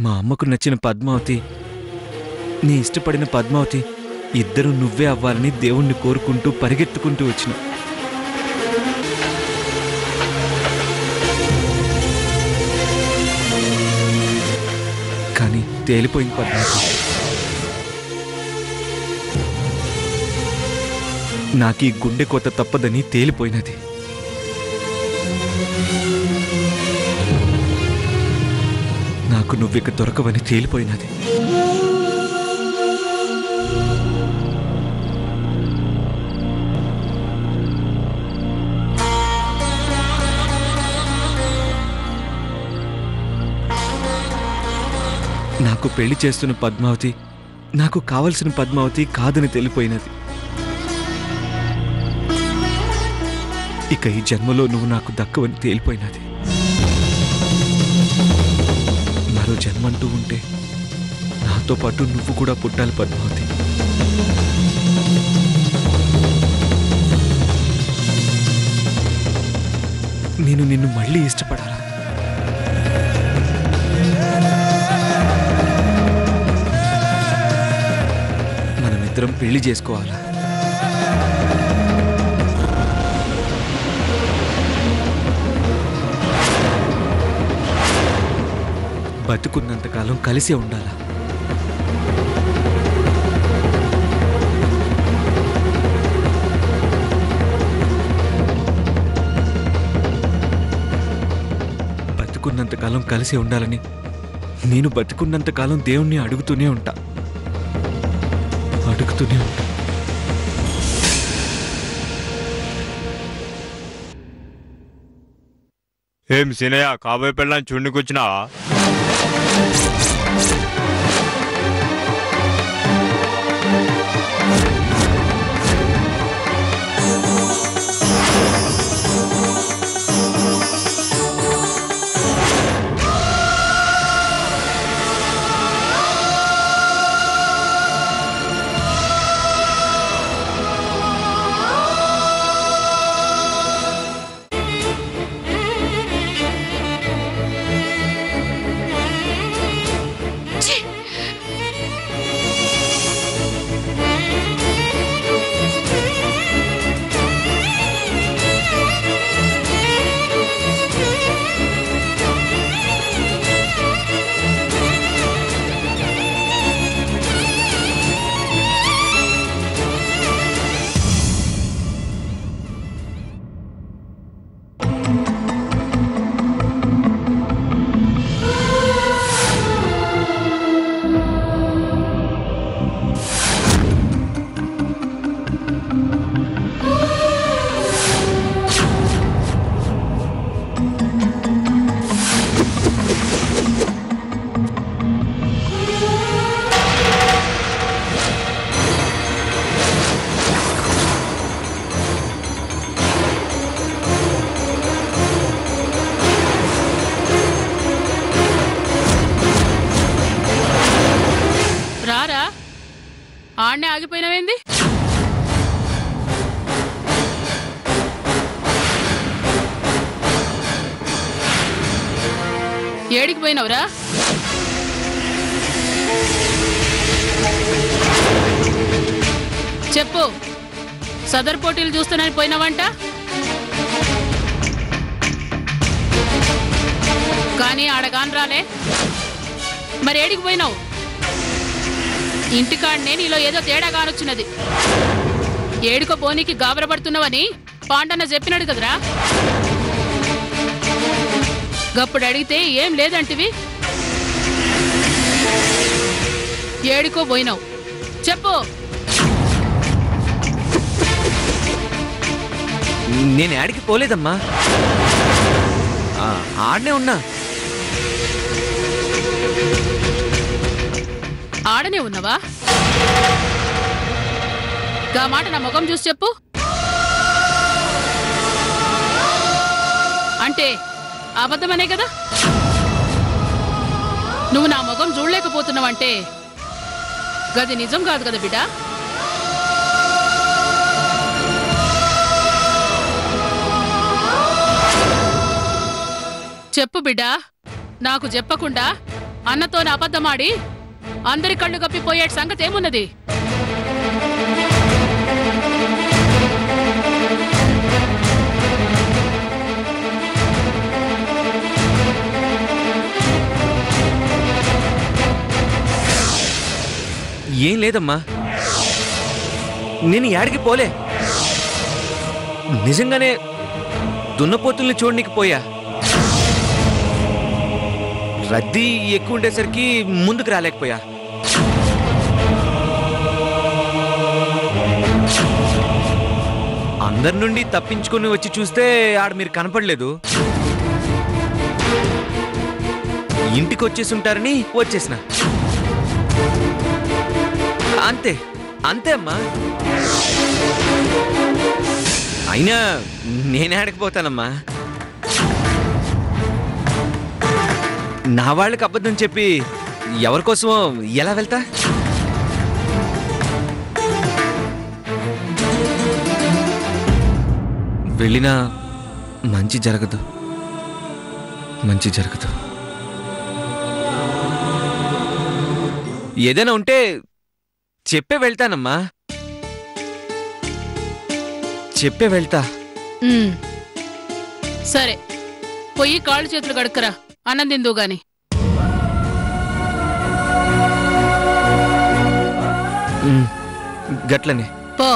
మా అమ్మకు నచ్చిన పద్మావతి, నీ ఇష్టపడిన పద్మావతి ఇద్దరు నువ్వే అవ్వాలని దేవుణ్ణి కోరుకుంటూ పరిగెత్తుకుంటూ వచ్చిన. కానీ తేలిపోయింది పద్మావతి. నాకు ఈ గుండె కోత తప్పదని తేలిపోయినది. నాకు నువ్విక దొరకవని తేలిపోయినది. నాకు పెళ్లి చేస్తున్న పద్మావతి నాకు కావలసిన పద్మావతి కాదని తెలిపోయినది. ఇక ఈ జన్మలో నువ్వు నాకు దక్కవని తేలిపోయినది. మరో జన్మంటూ ఉంటే నాతో పాటు నువ్వు కూడా పుట్టాలి పద్మావతి. నేను నిన్ను మళ్ళీ ఇష్టపడాలా? మనమిద్దరం పెళ్లి చేసుకోవాలా? బతుకున్నంతకాలం కలిసే ఉండాలా? బతుకున్నంతకాలం కలిసే ఉండాలని నేను బతుకున్నంతకాలం దేవుణ్ణి అడుగుతూనే ఉంటా. ఏం సీనయ్య, కాబోయే పెళ్ళని చూడుకొచ్చినావా? ఆడనే ఆగిపోయినవేంది? ఏడికి పోయినవురా? చెప్పు. సదర్ పోటీలు చూస్తున్నాని పోయినావంట, కానీ ఆడగాని రాలే. మరి ఏడికి పోయినావు? ఇంటికాడనే నీలో ఏదో తేడా కానొచ్చినది. ఏడుకో పోనీకి గాబరపడుతున్నావని పాండన్న చెప్పినాడు కదరా. గప్పుడు అడిగితే ఏం లేదంటివి. ఏడుకో పోయినావు చెప్పు. నేను ఆడికి పోలేదమ్మా, ఆడనే ఉన్నా. ఆడనే ఉన్నావా? గా మాట నా ముఖం చూసి చెప్పు. అంటే అబద్ధమనే కదా? నువ్వు నా ముఖం చూడలేకపోతున్నావంటే గది నిజం కాదు కదా బిడ్డ. చెప్పు బిడ్డా, నాకు చెప్పకుండా అన్నతోనే అబద్ధమాడి అందరి కళ్ళు కప్పిపోయే సంగతి ఏమున్నది? ఏం లేదమ్మా, నేను యాడికి పోలే. నిజంగానే దున్నపోతుల్ని చూడనికి పోయా. రద్దీ ఎక్కువ ఉండేసరికి ముందుకు రాలేకపోయా. అందరి నుండి తప్పించుకొని వచ్చి చూస్తే ఆడ మీరు కనపడలేదు. ఇంటికి వచ్చేసి ఉంటారని వచ్చేసిన. అంతే అంతే అమ్మా. అయినా నేనే ఆడకపోతానమ్మా. నా వాళ్ళకి అబద్ధం చెప్పి ఎవరికోసమో ఎలా వెళ్తా? వెళ్ళినా మంచి జరగదు, మంచి జరగదు. ఏదైనా ఉంటే చెప్పే వెళ్తానమ్మా, చెప్పే వెళ్తా. సరే, పోయి కాళ్ళు చేతులు కడుక్కరా, అన్నం తిందువు గాని. గట్లనే పో.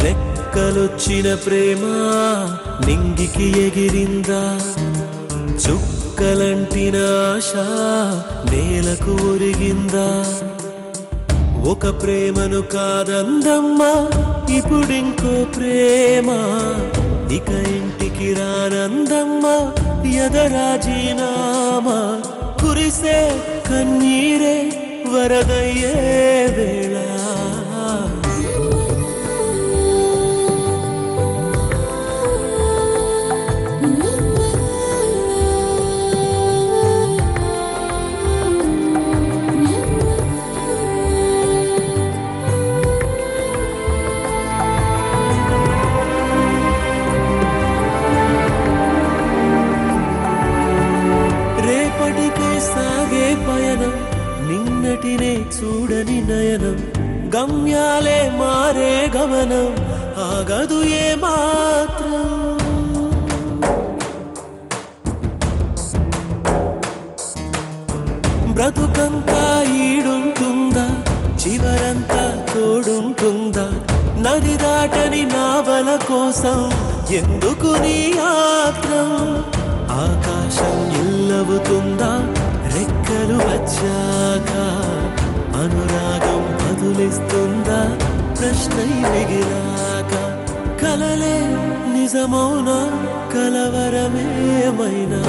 రెక్కలొచ్చిన ప్రేమ నింగికి ఎగిరిందా, చుక్కలంటిన ఆశ నేలకు ఒరిగిందా. ఒక ప్రేమను కాదందమ్మా, ఇప్పుడింకో ప్రేమ. ఇక ఇంటికి రానందమ్మా, ఎదరాజీనామా. కురిసే కన్నీరే వరదయ్యే వేళ. నిన్నటినే చూడని నయనం, గమ్యాలే మారే గమనం, ఆగదు ఏ మాత్రం. బ్రతుకంతా ఈడుంటుందా, చివరంతా తోడుంటుందా. నది దాటని నావల కోసం ఎందుకు నీ ఆత్రం. ఆకాశం ఎల్లవుతుందా రెక్కలు వచ్చాక, అనురాగం బదులిస్తుందా ప్రశ్నై మిగిలాక. కలలే నిజమౌనా, కలవరమేమైనా.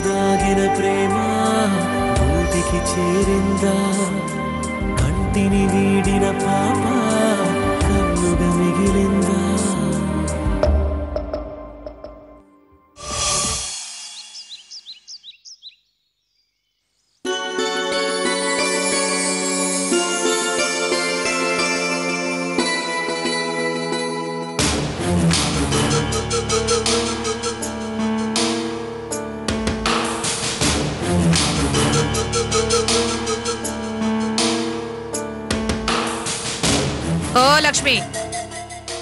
దాగిన ప్రేమ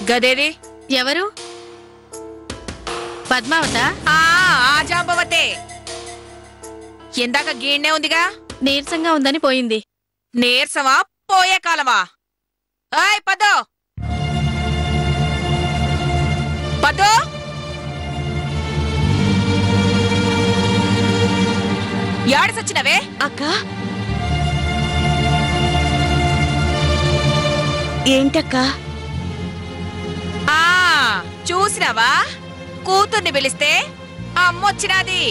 గదేది ఎవరు? పద్మావత? ఆ జాంబవతే. ఎందాక గీణ్ణే ఉందిగా. నీరసంగా ఉందని పోయింది. నీరసమా పోయే కాలమా? ఏయ్ పద్దో, పద్దో, యాడసొచ్చినవే? అక్క ఏంటక్క? చూసినావా? కూతుర్ని పిలిస్తే అమ్మొచ్చినాది.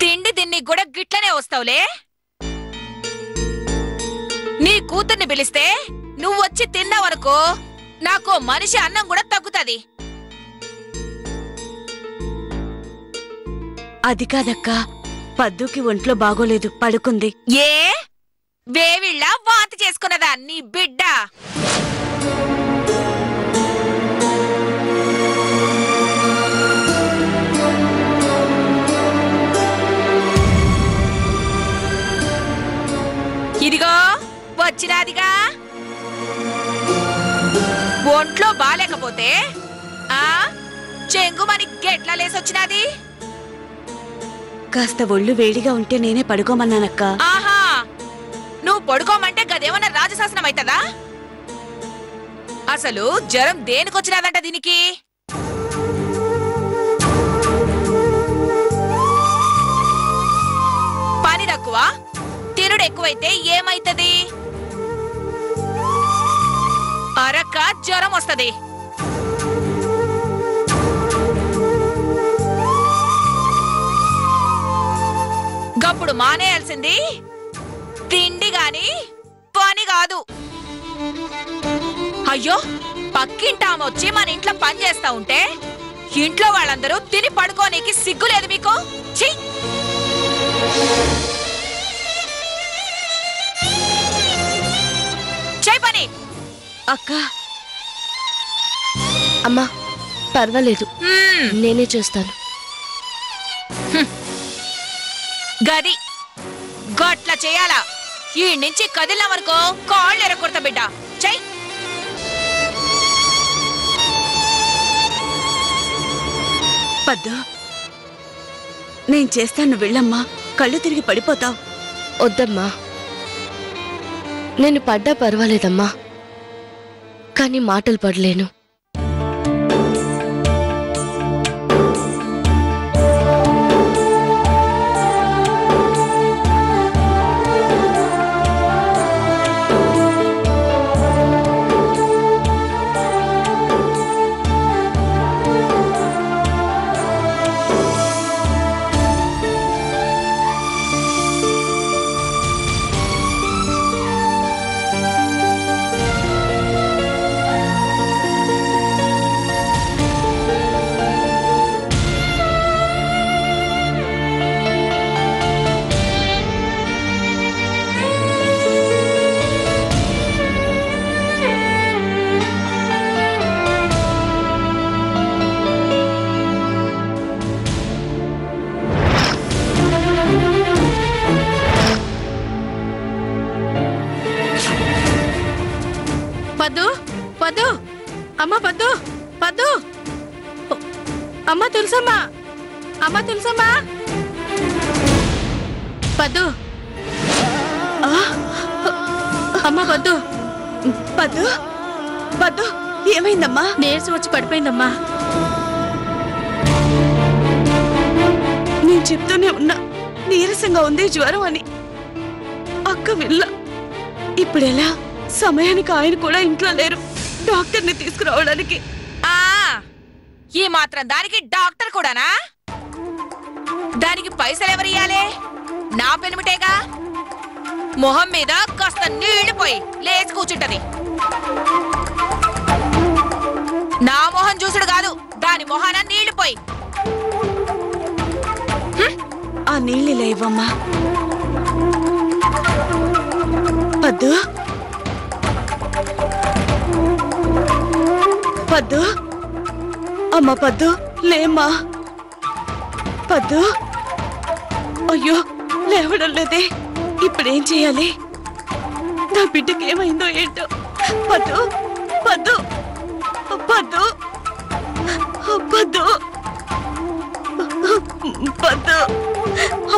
తిండి తిన్ని కూడా గిట్లనే వస్తావులే. నీ కూతుర్ని పిలిస్తే నువ్వొచ్చి తిన్నావనుకో, నాకు మనిషి అన్నం కూడా తగ్గుతుంది. అది కాదక్క, పద్దుకి ఒంట్లో బాగోలేదు, పడుకుంది. ఏ వేవిళ్ళ వాంతి చేసుకున్నదా నీ బిడ్డ? ఇదిగో వచ్చినాదిగా. ఒంట్లో బాలేకపోతే చెంగుమని గెట్లా లేసొచ్చినాది. కాస్త ఒళ్ళు వేడిగా ఉంటే నేనే పడుకోమన్నానక్క. ఆహా, నువ్వు పడుకోమంటే గదేమన్నా రాజశాసనం అవుతుందా? అసలు జ్వరం దేనికొచ్చినాదంట దీనికి? పని తక్కువ, తినుడు ఎక్కువైతే ఏమైతది? అరక్క జ్వరం వస్తది. గప్పుడు మానేయాల్సింది తిండి గాని పని కాదు. అయ్యో, పక్కింటామొచ్చి మన ఇంట్లో పని చేస్తా ఉంటే ఇంట్లో వాళ్ళందరూ తిని పడుకోనీకి సిగ్గులేదు మీకు? ఛీ! చేయి పని. అక్క అమ్మా పర్వాలేదు, నేనే చేస్తాను. గది గట్ల చేయాలా? ఈ నుంచి కదిలిన వరకు కాళ్ళు ఎరగొడతా బిడ్డ. చెయ్. పద్దు, నేను చేస్తాను, వెళ్ళమ్మా. కళ్ళు తిరిగి పడిపోతావు. వద్దమ్మా, నేను పడ్డా పర్వాలేదమ్మా, కానీ మాటలు పడలేను. పద్దు, పద్దు, అమ్మ పద్దు, పద్దు, అమ్మ తులసమ్మా, అమ్మ తులసమ్మా, పద్దు, అమ్మ పద్దు, పద్దు, పద్దు, ఏమైందమ్మా? నీరసం వచ్చి పడిపోయిందమ్మా. నేను చెప్తూనే ఉన్నా నీరసంగా ఉంది, జ్వరం అని. అక్క వెళ్ళ. ఇప్పుడెలా? సమయానికి ఆయన కూడా ఇంట్లో లేరు, డాక్టర్ని తీసుకురావడానికి. ఈ మాత్రం దానికి డాక్టర్ కూడానా? దానికి పైసలు ఎవరియాలే? నా పెనిమిటేగా. మొహం మీద కాస్త నీళ్లు పోయి లేచి కూర్చుంటది. నా మొహం చూసుడు కాదు, దాని మొహాన నీళ్లు పోయి. ఆ నీళ్ళు లేవమ్మా. పద్దు, పద్దు, అమ్మ పద్దు, లేమ్మా. పద్దు, అయ్యో లేవడం లేదే. ఇప్పుడేం చేయాలి? నా బిడ్డకేమైందో ఏంటో. పద్దు,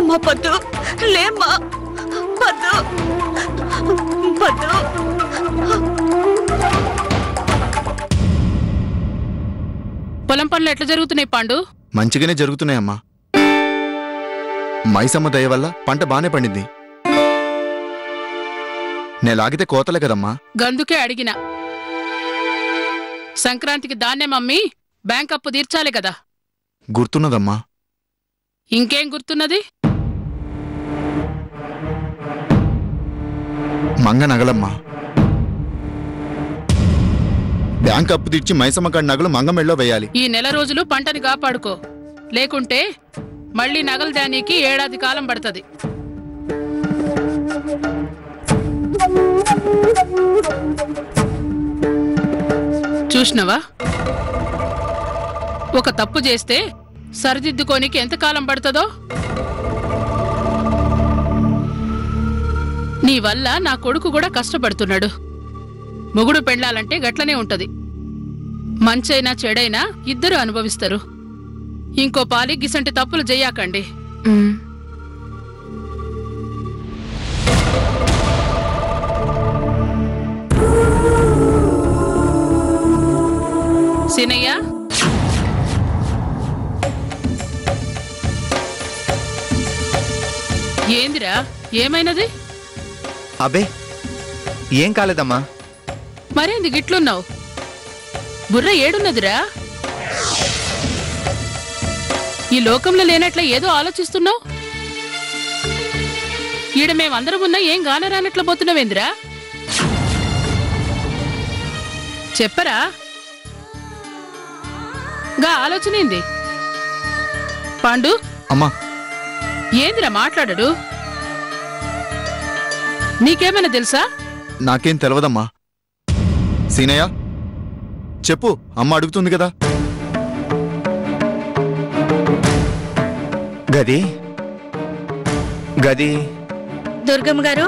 అమ్మ పద్దు, లేమ్మా పద్దు, పద్దు. పొలం పనులు ఎట్లా జరుగుతున్నాయి పాండు? మంచిగానే జరుగుతున్నాయమ్మా. మైసమ్మ దయ వల్ల పంట బానే పండింది. నేలాగితే కోతలే కదమ్మా. గందుకే అడిగిన. సంక్రాంతికి ధాన్యం అమ్మి బ్యాంక్ అప్పు తీర్చాలి కదా. గుర్తున్నదమ్మా. ఇంకేం గుర్తున్నది? మంగ నగలమ్మా. బ్యాంక్ అప్పు తీర్చి మైసమ్మ కాడి నగలు మంగ మెళ్ళో వేయాలి. ఈ నెల రోజులు పంటని కాపాడుకో, లేకుంటే మళ్ళీ నగలు దానికి ఏడాది కాలం పడుతుంది. చూసినవా, ఒక తప్పు చేస్తే సరిదిద్దుకోనికి ఎంతకాలం పడుతుందో. నీ వల్ల నా కొడుకు కూడా కష్టపడుతున్నాడు. మొగుడు పెళ్ళాలంటే గట్లనే ఉంటది. మంచైనా చెడైనా ఇద్దరు అనుభవిస్తారు. ఇంకో పాలి గిసంటి తప్పులు చెయ్యాకండి. సీనయ్య, ఏందిరా, ఏమైనది? అబే ఏం కాలేదమ్మా. మరేంది గిట్లున్నావు? బుర్ర ఏడున్నదిరా? ఈ లోకంలో లేనట్ల ఏదో ఆలోచిస్తున్నావు. ఈడ మేమందరం ఉన్నా ఏం గానరానట్ల పోతున్నావేందిరా? చెప్పరా, గా ఆలోచనేంది? పాండు, అమ్మా, ఏందిరా మాట్లాడడు? నీకేమైనా తెలుసా? నాకేం తెలియదమ్మా. సీనయ్య చెప్పు, అమ్మ అడుగుతుంది కదా. గది గది దుర్గమ్మ గారు,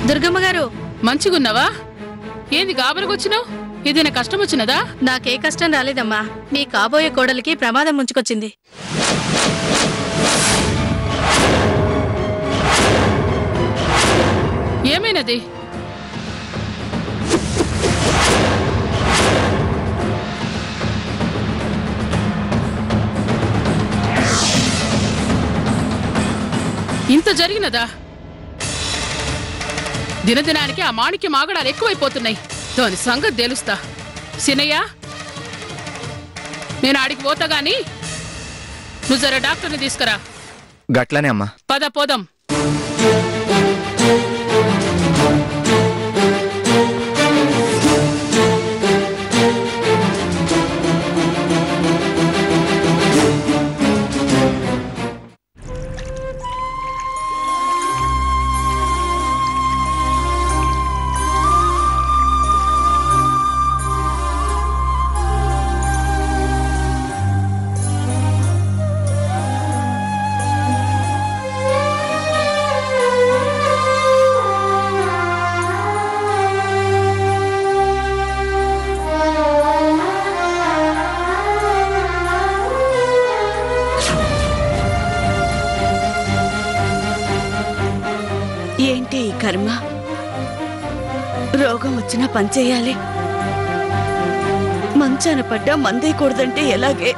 దుర్గమ్మ గారు, మంచిగున్నావా? ఏంది గాబరకొచ్చినావు? ఏదైనా కష్టం వచ్చినదా? నాకే కష్టం రాలేదమ్మా. నీ కాబోయే కోడలికి ప్రమాదం ముంచుకొచ్చింది. ఏమైనది? ఇంత జరిగినదా? దినదినానికి ఆ మాణిక్య మాగడాలు ఎక్కువైపోతున్నాయి. దాని సంగతి తెలుస్తా. సినయ్య, నేను ఆడికి పోతా గాని నువ్వు జర డాక్టర్ని తీసుకురా. గట్లనే అమ్మా. పద పోదాం. ఏంటి ఈ కర్మ? రోగం వచ్చినా పనిచేయాలి. మంచాన పడ్డా మందేయకూడదంటే ఎలాగే?